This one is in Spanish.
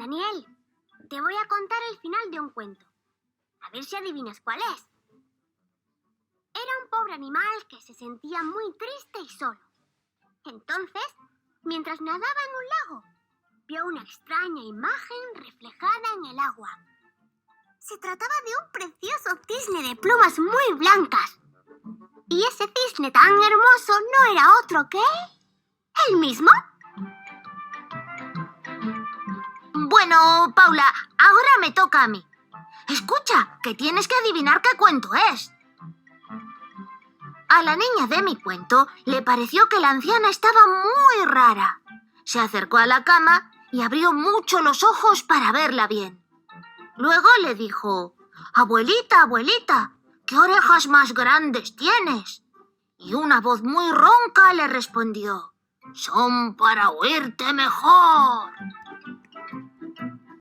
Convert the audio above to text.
Daniel, te voy a contar el final de un cuento. A ver si adivinas cuál es. Era un pobre animal que se sentía muy triste y solo. Entonces, mientras nadaba en un lago, vio una extraña imagen reflejada en el agua. Se trataba de un precioso cisne de plumas muy blancas. Y ese cisne tan hermoso no era otro que él mismo. Bueno, Paula, ahora me toca a mí. Escucha, que tienes que adivinar qué cuento es. A la niña de mi cuento le pareció que la anciana estaba muy rara. Se acercó a la cama y abrió mucho los ojos para verla bien. Luego le dijo: «Abuelita, abuelita, ¿qué orejas más grandes tienes?» Y una voz muy ronca le respondió: «Son para oírte mejor».